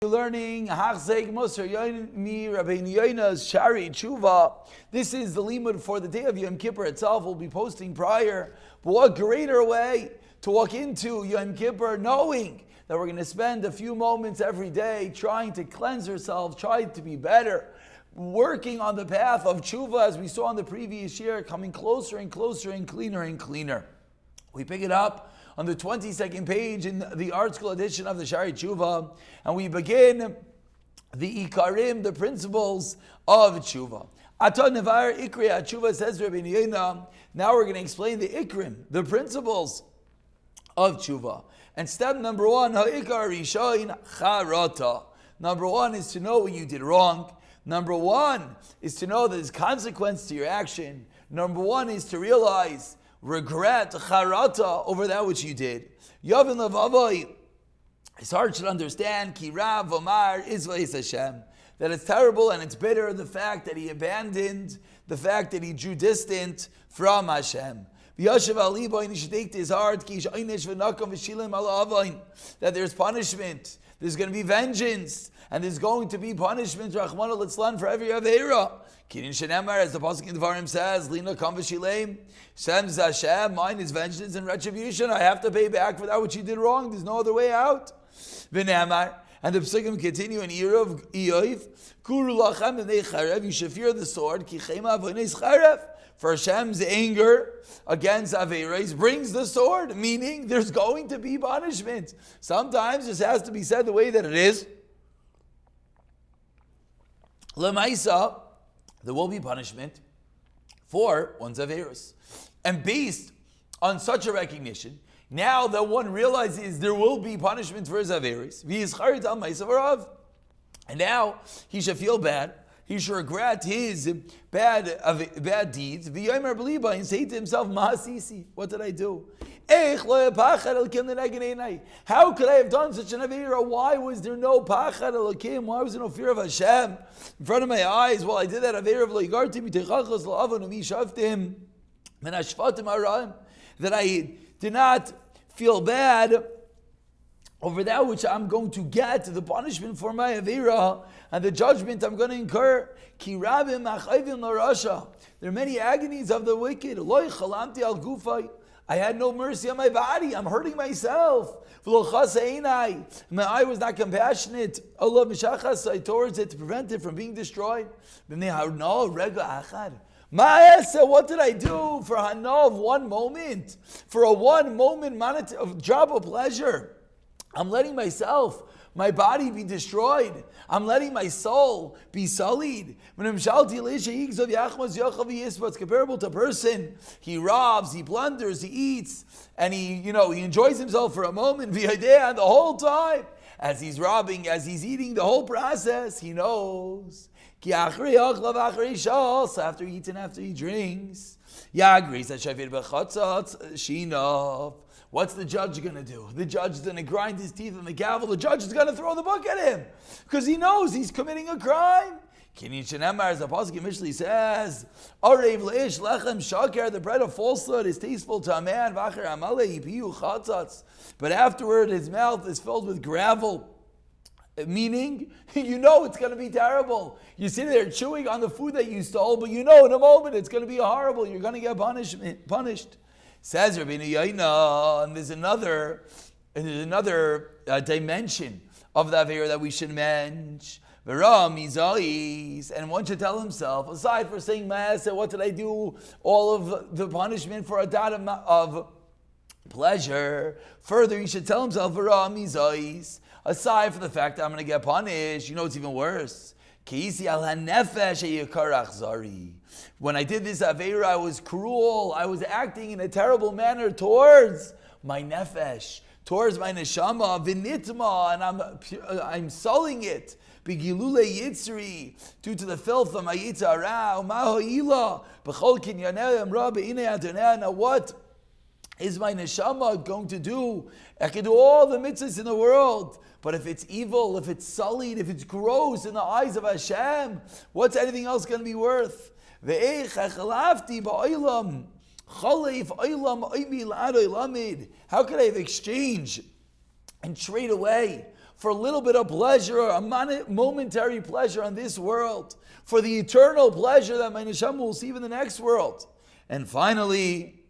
Learning Hachzek Rabeinu Yona's Sharei Teshuva. This is the limud for the day of Yom Kippur itself. We'll be posting prior. But what greater way to walk into Yom Kippur knowing that we're going to spend a few moments every day trying to cleanse ourselves, trying to be better, working on the path of Teshuva as we saw in the previous year, coming closer and closer and cleaner and cleaner. We pick it up on the 22nd page in the art school edition of the Sharei Teshuva, and we begin the Ikarim, the principles of Teshuva. Aton Nevar Ikri Teshuva, says Rabeinu Yona. Now we're going to explain the Ikrim, the principles of Teshuva. And step number one, Ha'ikar Rishain Charata. Number one is to know what you did wrong. Number one is to know that there's consequence to your action. Number one is to realize regret, charata, over that which you did. Yavin levavoi, his heart should understand, ki rav omar izvayis Hashem, that it's terrible and it's bitter, the fact that he abandoned, the fact that he drew distant from Hashem. V'yashav alibo, and he should take to his heart, ki sh'aynish v'nakam v'shilim ala avain, that there's punishment, there's going to be vengeance, and there's going to be punishment, Rachmana litzlan, for every aveira. Kirin shenemar, as the pasuk in Devarim says, Lina kam v'shilem, Shem Hashem, mine is vengeance and retribution. I have to pay back for that which you did wrong. There's no other way out. V'nemar, and the psukim continue in Iyov, Kuru lachem v'nei charev, you should fear the sword, ki chema v'nei charev, for Hashem's anger against Aveiros brings the sword, meaning there's going to be punishment. Sometimes this has to be said the way that it is. Lemaisa, there will be punishment for one's Aveiros. And based on such a recognition, now that one realizes there will be punishment for his Aveiros, and now he should feel bad, he should regret his bad deeds, and say to himself, what did I do? How could I have done such an Aveira? Why was there no pachad elokim? Why was there no fear of Hashem in front of my eyes? Well, I did that Aveira of leigartim mitechachos la'avon u'mishavtim min hashvatim haraim, that I did not feel bad over that which I'm going to get, the punishment for my Aveira and the judgment I'm going to incur. Ki rabim achayvim l'rasha. There are many agonies of the wicked. Loi chalamti al gufay. I had no mercy on my body. I'm hurting myself. My eye was not compassionate towards it to prevent it from being destroyed. What did I do for hana of one moment? For a 1 moment drop of pleasure. I'm letting my body be destroyed. I'm letting my soul be sullied. It's comparable to a person. He robs, he plunders, he eats, and he enjoys himself for a moment, and the whole time, as he's robbing, as he's eating, the whole process, he knows. After he eats and after he drinks, what's the judge going to do? The judge is going to grind his teeth on the gavel. The judge is going to throw the book at him because he knows he's committing a crime. As the pasuk in Mishlei says, "Arev leish lechem shaker." The bread of falsehood is tasteful to a man. V'acher amalei yipiu chatzatz. But afterward, his mouth is filled with gravel. Meaning, it's going to be terrible. You sit there chewing on the food that you stole, but in a moment it's going to be horrible. You're going to get punished. Says Rabeinu Yona, and there's another dimension of the Aveira that we should mention. And one should tell himself, aside from saying Maaseh, what did I do? All of the punishment for a dot of pleasure. Further, he should tell himself, aside from the fact that I'm going to get punished, it's even worse. When I did this Aveira, I was cruel. I was acting in a terrible manner towards my nefesh, towards my neshama, v'nitma, and I'm sullying it. B'gilule yitzri, due to the filth of my yitzara, u'maho'ila, b'chol kinyanei amra b'inei adonai. Now what is my neshama going to do? I can do all the mitzvahs in the world, but if it's evil, if it's sullied, if it's gross in the eyes of Hashem, what's anything else going to be worth? How could I have exchanged and trade away for a little bit of pleasure, a momentary pleasure on this world, for the eternal pleasure that my neshama will receive in the next world. And finally,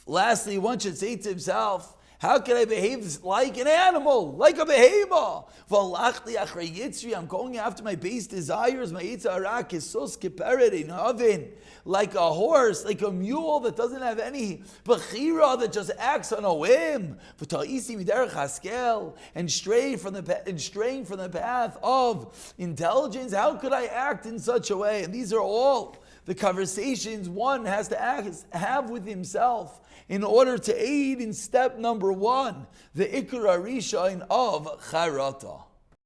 lastly, one should say to himself, how can I behave like an animal, like a behemoth? I'm going after my base desires, my yitzhara kisos kiperet in oven, like a horse, like a mule that doesn't have any bechira, that just acts on a whim. And straying from the path of intelligence. How could I act in such a way? And these are all the conversations one has to have with himself in order to aid in step number 1, the Ikra Rishain of Charata.